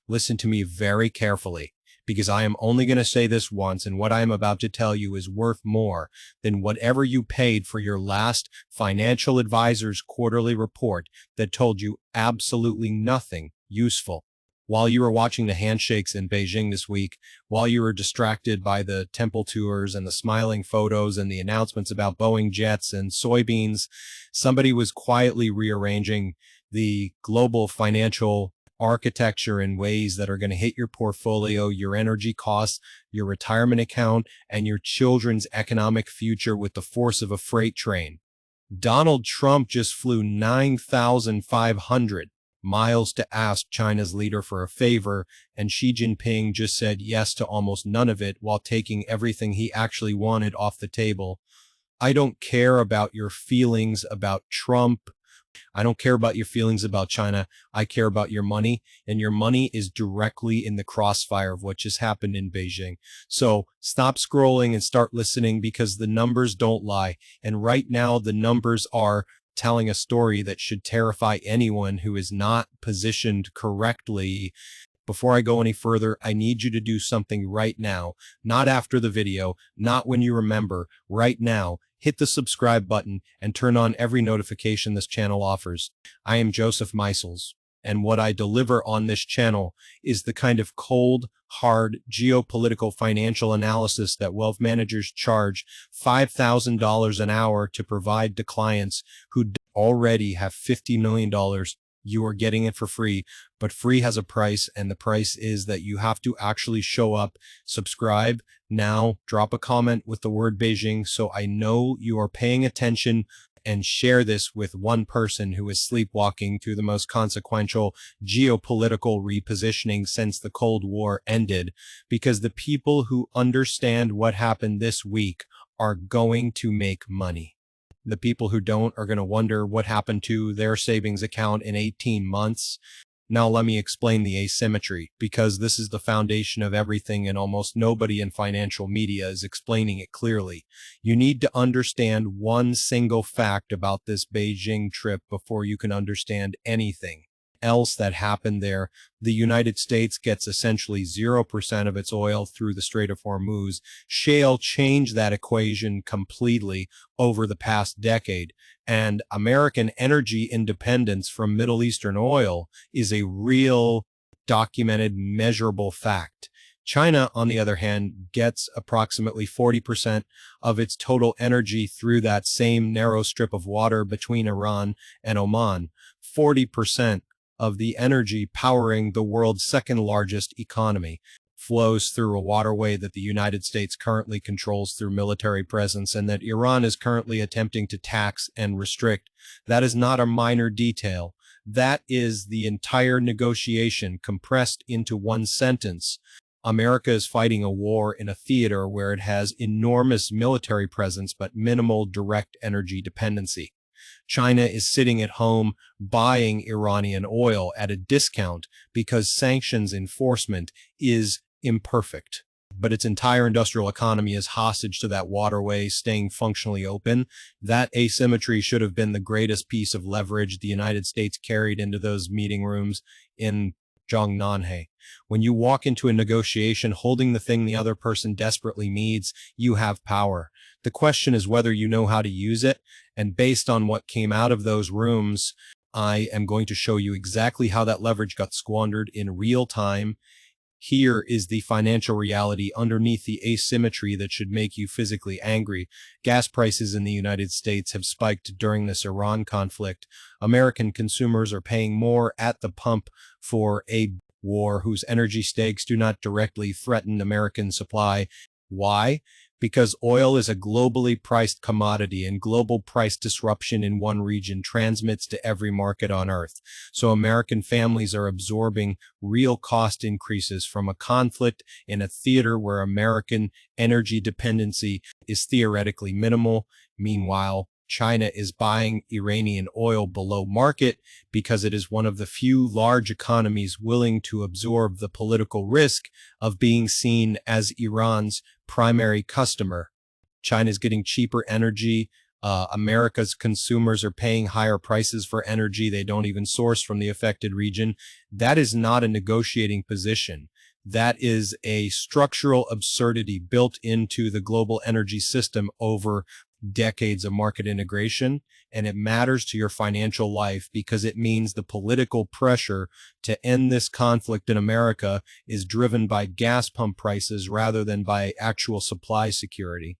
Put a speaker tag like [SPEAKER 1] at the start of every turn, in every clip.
[SPEAKER 1] listen to me very carefully, because I am only going to say this once, and what I am about to tell you is worth more than whatever you paid for your last financial advisor's quarterly report that told you absolutely nothing useful. While you were watching the handshakes in Beijing this week, while you were distracted by the temple tours and the smiling photos and the announcements about Boeing jets and soybeans, somebody was quietly rearranging the global financial architecture in ways that are going to hit your portfolio, your energy costs, your retirement account, and your children's economic future with the force of a freight train. Donald Trump just flew 9,500 miles to ask China's leader for a favor, and Xi Jinping just said yes to almost none of it while taking everything he actually wanted off the table. I don't care about your feelings about Trump. I don't care about your feelings about China. I care about your money, and your money is directly in the crossfire of what just happened in Beijing. So stop scrolling and start listening, because the numbers don't lie. And right now, the numbers are telling a story that should terrify anyone who is not positioned correctly. Before I go any further, I need you to do something right now, not after the video, not when you remember, right now. Hit the subscribe button and turn on every notification this channel offers. I am Joseph Meisels, and what I deliver on this channel is the kind of cold, hard, geopolitical financial analysis that wealth managers charge $5,000 an hour to provide to clients who already have $50 million. You are getting it for free, but free has a price, and the price is that you have to actually show up, subscribe now, drop a comment with the word Beijing so I know you are paying attention, and share this with one person who is sleepwalking through the most consequential geopolitical repositioning since the Cold War ended, because the people who understand what happened this week are going to make money. The people who don't are going to wonder what happened to their savings account in 18 months. Now let me explain the asymmetry, because this is the foundation of everything and almost nobody in financial media is explaining it clearly. You need to understand one single fact about this Beijing trip before you can understand anything else that happened there. The United States gets essentially 0% of its oil through the Strait of Hormuz. Shale changed that equation completely over the past decade, and American energy independence from Middle Eastern oil is a real, documented, measurable fact. China, on the other hand, gets approximately 40% of its total energy through that same narrow strip of water between Iran and Oman. 40% of the energy powering the world's second largest economy flows through a waterway that the United States currently controls through military presence and that Iran is currently attempting to tax and restrict. That is not a minor detail. That is the entire negotiation compressed into one sentence. America is fighting a war in a theater where it has enormous military presence but minimal direct energy dependency. China is sitting at home buying Iranian oil at a discount because sanctions enforcement is imperfect. But its entire industrial economy is hostage to that waterway staying functionally open. That asymmetry should have been the greatest piece of leverage the United States carried into those meeting rooms in Zhongnanhe. When you walk into a negotiation holding the thing the other person desperately needs, you have power. The question is whether you know how to use it, and based on what came out of those rooms, I am going to show you exactly how that leverage got squandered in real time. Here is the financial reality underneath the asymmetry that should make you physically angry. Gas prices in the United States have spiked during this Iran conflict. American consumers are paying more at the pump for a war whose energy stakes do not directly threaten American supply. Why? Because oil is a globally priced commodity, and global price disruption in one region transmits to every market on Earth. So American families are absorbing real cost increases from a conflict in a theater where American energy dependency is theoretically minimal. Meanwhile, China is buying Iranian oil below market because it is one of the few large economies willing to absorb the political risk of being seen as Iran's primary customer. China is getting cheaper energy America's consumers are paying higher prices for energy they don't even source from the affected region. That is not a negotiating position. That is a structural absurdity built into the global energy system over decades of market integration, and it matters to your financial life because it means the political pressure to end this conflict in America is driven by gas pump prices rather than by actual supply security,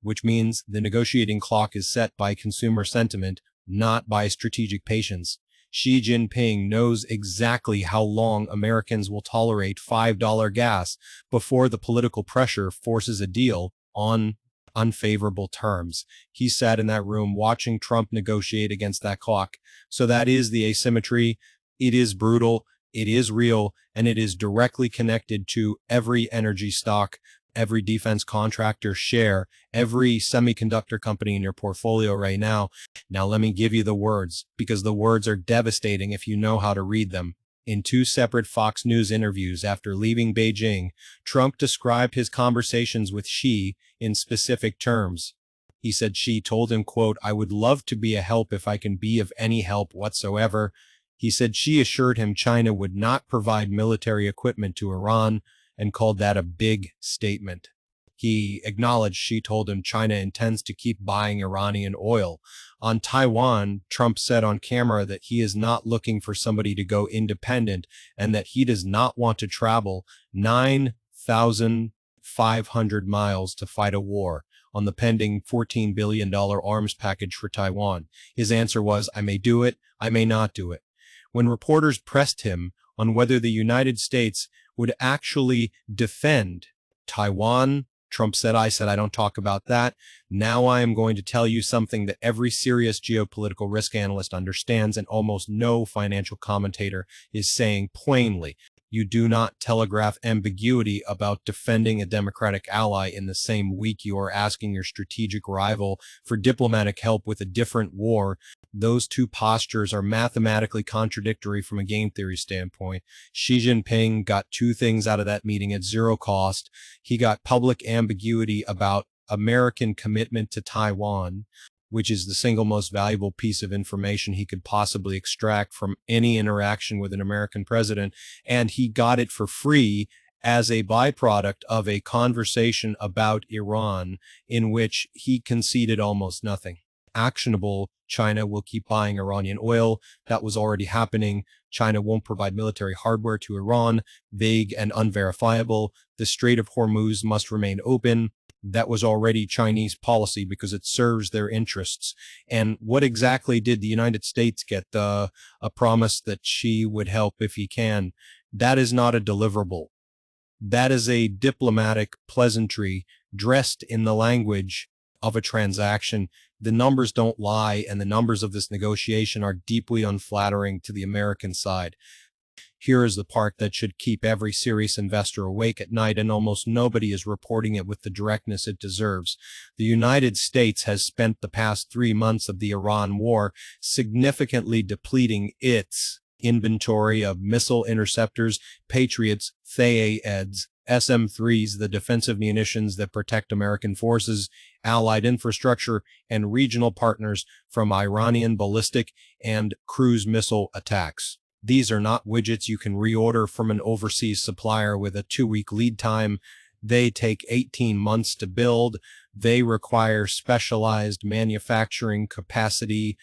[SPEAKER 1] which means the negotiating clock is set by consumer sentiment, not by strategic patience. Xi Jinping knows exactly how long Americans will tolerate $5 gas before the political pressure forces a deal on unfavorable terms. He sat in that room watching Trump negotiate against that clock. So that is the asymmetry. It is brutal, it is real, and it is directly connected to every energy stock, every defense contractor share, every semiconductor company in your portfolio right now. Now let me give you the words, because the words are devastating if you know how to read them. In two separate Fox News interviews after leaving Beijing, Trump described his conversations with Xi in specific terms. He said Xi told him, quote, "I would love to be a help if I can be of any help whatsoever." He said Xi assured him China would not provide military equipment to Iran and called that a big statement. He acknowledged Xi told him China intends to keep buying Iranian oil. On Taiwan, Trump said on camera that he is not looking for somebody to go independent and that he does not want to travel 9,500 miles to fight a war on the pending $14 billion arms package for Taiwan. His answer was, "I may do it, I may not do it." When reporters pressed him on whether the United States would actually defend Taiwan, Trump said, I don't talk about that. Now I am going to tell you something that every serious geopolitical risk analyst understands and almost no financial commentator is saying plainly. You do not telegraph ambiguity about defending a democratic ally in the same week you are asking your strategic rival for diplomatic help with a different war. Those two postures are mathematically contradictory from a game theory standpoint. Xi Jinping got two things out of that meeting at zero cost. He got public ambiguity about American commitment to Taiwan, which is the single most valuable piece of information he could possibly extract from any interaction with an American president, and he got it for free as a byproduct of a conversation about Iran in which he conceded almost nothing. Actionable, China will keep buying Iranian oil. That was already happening. China won't provide military hardware to Iran. Vague and unverifiable. The Strait of Hormuz must remain open. That was already Chinese policy because it serves their interests. And what exactly did the United States get? A promise that Xi would help if he can. That is not a deliverable. That is a diplomatic pleasantry dressed in the language of a transaction. The numbers don't lie, and the numbers of this negotiation are deeply unflattering to the American side. Here is the part that should keep every serious investor awake at night, and almost nobody is reporting it with the directness it deserves. The United States has spent the past 3 months of the Iran war significantly depleting its inventory of missile interceptors, Patriots, THAADs, SM-3s, the defensive munitions that protect American forces, allied infrastructure, and regional partners from Iranian ballistic and cruise missile attacks. These are not widgets you can reorder from an overseas supplier with a 2-week lead time. They take 18 months to build. They require specialized manufacturing capacity,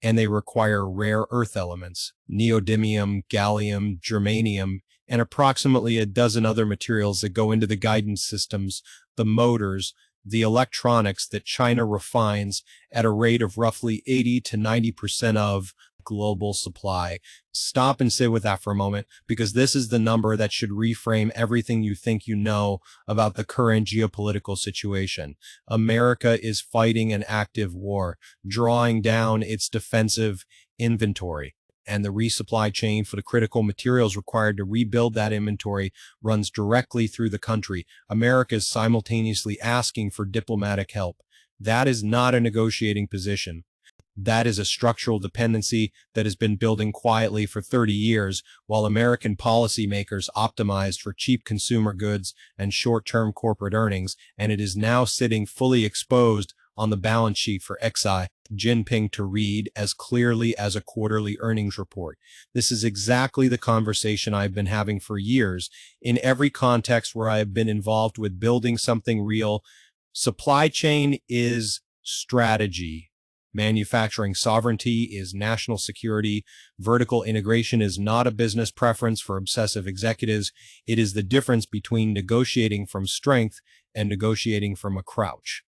[SPEAKER 1] and they require rare earth elements, neodymium, gallium, germanium, and approximately a dozen other materials that go into the guidance systems, the motors, the electronics that China refines at a rate of roughly 80 to 90% of global supply. Stop and sit with that for a moment, because this is the number that should reframe everything you think you know about the current geopolitical situation. America is fighting an active war, drawing down its defensive inventory, and the resupply chain for the critical materials required to rebuild that inventory runs directly through the country. America is simultaneously asking for diplomatic help. That is not a negotiating position. That is a structural dependency that has been building quietly for 30 years while American policymakers optimized for cheap consumer goods and short-term corporate earnings, and it is now sitting fully exposed on the balance sheet for Xi Jinping to read as clearly as a quarterly earnings report. This is exactly the conversation I've been having for years in every context where I have been involved with building something real. Supply chain is strategy. Manufacturing sovereignty is national security. Vertical integration is not a business preference for obsessive executives. It is the difference between negotiating from strength and negotiating from a crouch.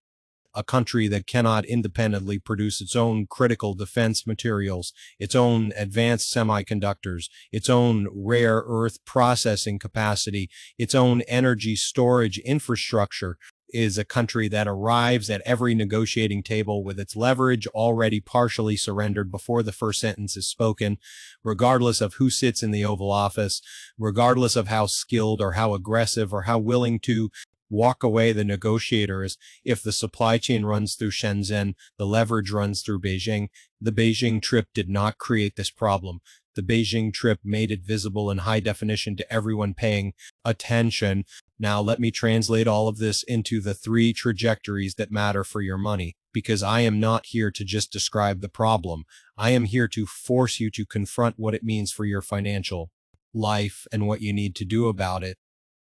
[SPEAKER 1] A country that cannot independently produce its own critical defense materials, its own advanced semiconductors, its own rare earth processing capacity, its own energy storage infrastructure, is a country that arrives at every negotiating table with its leverage already partially surrendered before the first sentence is spoken, regardless of who sits in the Oval Office, regardless of how skilled or how aggressive or how willing to walk away the negotiator is. If the supply chain runs through Shenzhen, the leverage runs through Beijing. The Beijing trip did not create this problem. The Beijing trip made it visible in high definition to everyone paying attention. Now let me translate all of this into the 3 trajectories that matter for your money, because I am not here to just describe the problem. I am here to force you to confront what it means for your financial life and what you need to do about it.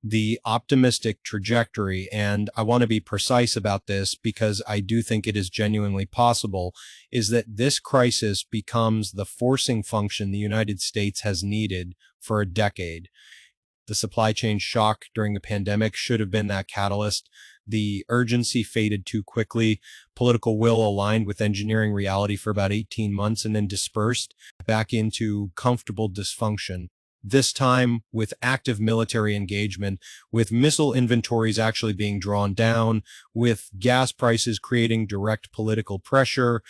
[SPEAKER 1] The optimistic trajectory, and I want to be precise about this because I do think it is genuinely possible, is that this crisis becomes the forcing function the United States has needed for a decade. The supply chain shock during the pandemic should have been that catalyst. The urgency faded too quickly. Political will aligned with engineering reality for about 18 months and then dispersed back into comfortable dysfunction. This time with active military engagement, with missile inventories actually being drawn down, with gas prices creating direct political pressure,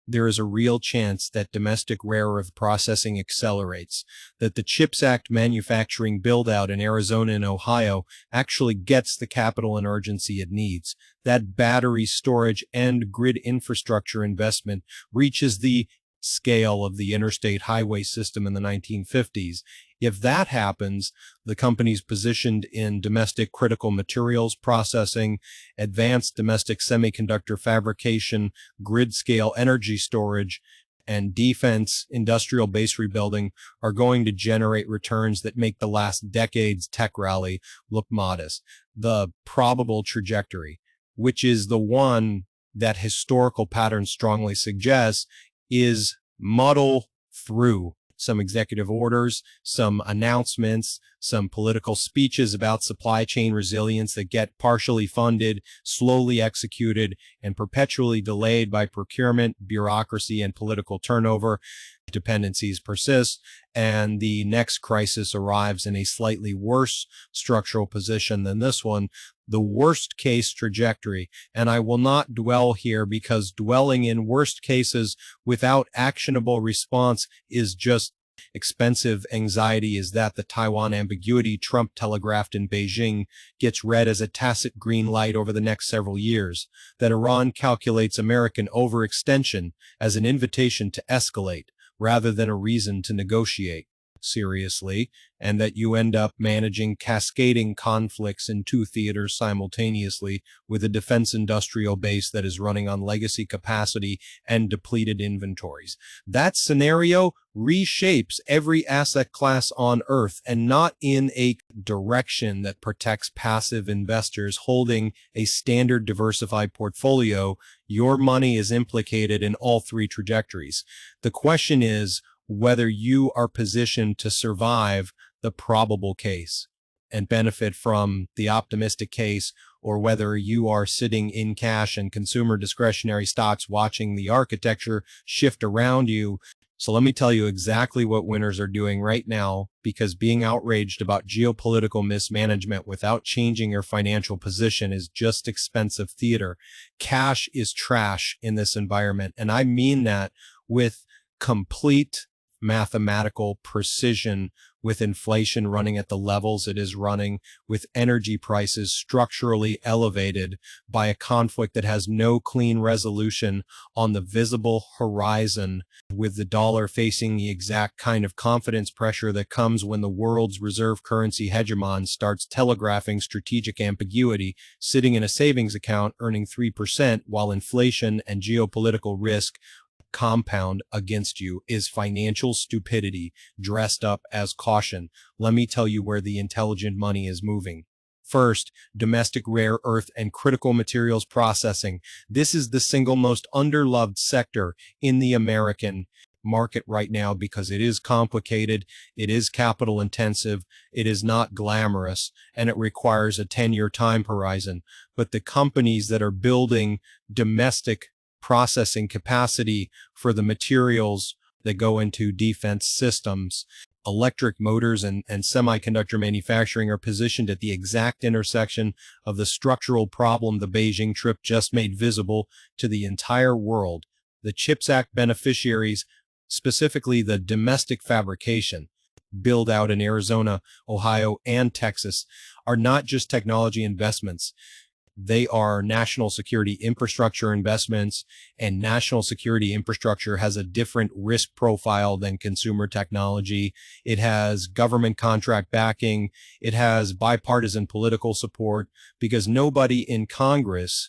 [SPEAKER 1] there is a real chance that domestic rare earth processing accelerates, that the CHIPS Act manufacturing build-out in Arizona and Ohio actually gets the capital and urgency it needs, that battery storage and grid infrastructure investment reaches the scale of the interstate highway system in the 1950s. If that happens, the companies positioned in domestic critical materials processing, advanced domestic semiconductor fabrication, grid-scale energy storage, and defense industrial base rebuilding are going to generate returns that make the last decade's tech rally look modest. The probable trajectory, which is the one that historical patterns strongly suggest, is muddle through some executive orders, some announcements, some political speeches about supply chain resilience that get partially funded, slowly executed, and perpetually delayed by procurement, bureaucracy, and political turnover. Dependencies persist, and the next crisis arrives in a slightly worse structural position than this one, the worst case trajectory. And I will not dwell here because dwelling in worst cases without actionable response is just expensive. Anxiety is that the Taiwan ambiguity Trump telegraphed in Beijing gets read as a tacit green light over the next several years, that Iran calculates American overextension as an invitation to escalate rather than a reason to negotiate seriously, and that you end up managing cascading conflicts in 2 theaters simultaneously with a defense industrial base that is running on legacy capacity and depleted inventories. That scenario reshapes every asset class on Earth, and not in a direction that protects passive investors holding a standard diversified portfolio. Your money is implicated in all 3 trajectories. The question is whether you are positioned to survive the probable case and benefit from the optimistic case, or whether you are sitting in cash and consumer discretionary stocks watching the architecture shift around you. So let me tell you exactly what winners are doing right now, because being outraged about geopolitical mismanagement without changing your financial position is just expensive theater. Cash is trash in this environment, and I mean that with complete mathematical precision, with inflation running at the levels it is running, with energy prices structurally elevated by a conflict that has no clean resolution on the visible horizon, with the dollar facing the exact kind of confidence pressure that comes when the world's reserve currency hegemon starts telegraphing strategic ambiguity, sitting in a savings account earning 3% while inflation and geopolitical risk compound against you, is financial stupidity dressed up as caution. Let me tell you where the intelligent money is moving. First, domestic rare earth and critical materials processing. This is the single most underloved sector in the American market right now because it is complicated, it is capital intensive, it is not glamorous, and it requires a 10-year time horizon. But the companies that are building domestic processing capacity for the materials that go into defense systems, electric motors and semiconductor manufacturing are positioned at the exact intersection of the structural problem the Beijing trip just made visible to the entire world. The CHIPS Act beneficiaries, specifically the domestic fabrication build out in Arizona, Ohio, and Texas, are not just technology investments. They are national security infrastructure investments, and national security infrastructure has a different risk profile than consumer technology. It has government contract backing. It has bipartisan political support because nobody in Congress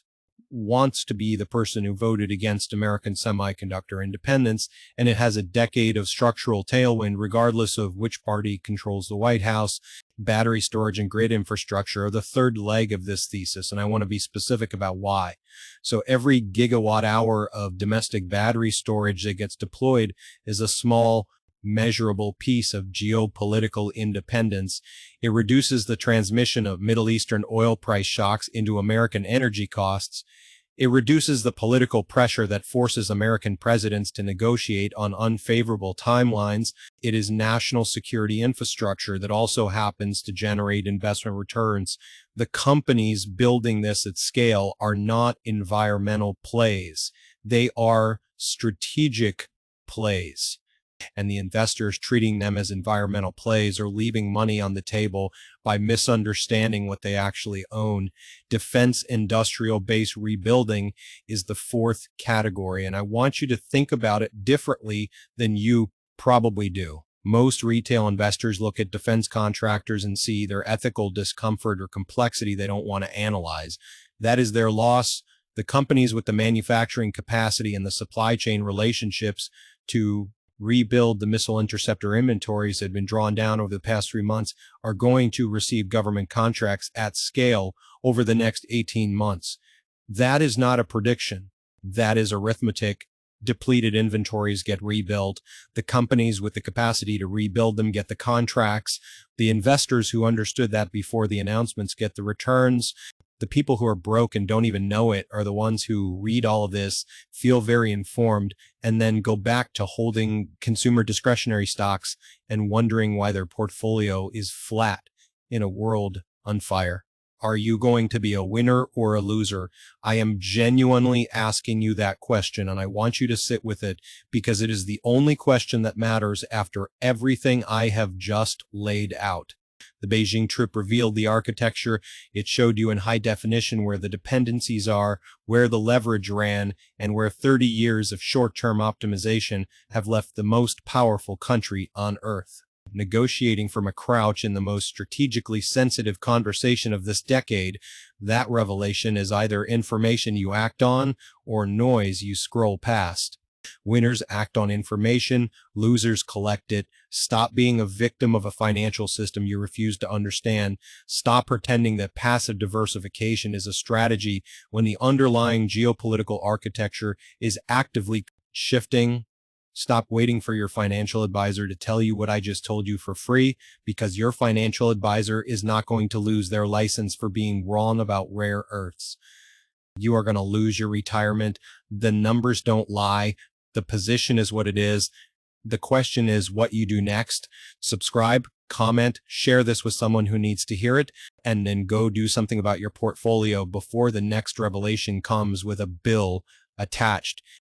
[SPEAKER 1] wants to be the person who voted against American semiconductor independence, and it has a decade of structural tailwind regardless of which party controls the White House. Battery storage and grid infrastructure are the third leg of this thesis, and I want to be specific about why. So every gigawatt hour of domestic battery storage that gets deployed is a small, measurable piece of geopolitical independence. It reduces the transmission of Middle Eastern oil price shocks into American energy costs. It reduces the political pressure that forces American presidents to negotiate on unfavorable timelines. It is national security infrastructure that also happens to generate investment returns. The companies building this at scale are not environmental plays. They are strategic plays. And the investors treating them as environmental plays are leaving money on the table by misunderstanding what they actually own. Defense industrial base rebuilding is the fourth category, and I want you to think about it differently than you probably do. Most retail investors look at defense contractors and see their ethical discomfort or complexity they don't want to analyze. That is their loss. The companies with the manufacturing capacity and the supply chain relationships to rebuild the missile interceptor inventories that have been drawn down over the past 3 months are going to receive government contracts at scale over the next 18 months. That is not a prediction. That is arithmetic. Depleted inventories get rebuilt. The companies with the capacity to rebuild them get the contracts. The investors who understood that before the announcements get the returns. The people who are broke and don't even know it are the ones who read all of this, feel very informed, and then go back to holding consumer discretionary stocks and wondering why their portfolio is flat in a world on fire. Are you going to be a winner or a loser? I am genuinely asking you that question, and I want you to sit with it because it is the only question that matters after everything I have just laid out. The Beijing trip revealed the architecture. It showed you in high definition where the dependencies are, where the leverage ran, and where 30 years of short-term optimization have left the most powerful country on earth negotiating from a crouch in the most strategically sensitive conversation of this decade. That revelation is either information you act on or noise you scroll past. Winners act on information, losers collect it. Stop being a victim of a financial system you refuse to understand. Stop pretending that passive diversification is a strategy when the underlying geopolitical architecture is actively shifting. Stop waiting for your financial advisor to tell you what I just told you for free, because your financial advisor is not going to lose their license for being wrong about rare earths. You are going to lose your retirement. The numbers don't lie. The position is what it is. The question is what you do next. Subscribe, comment, share this with someone who needs to hear it, and then go do something about your portfolio before the next revelation comes with a bill attached.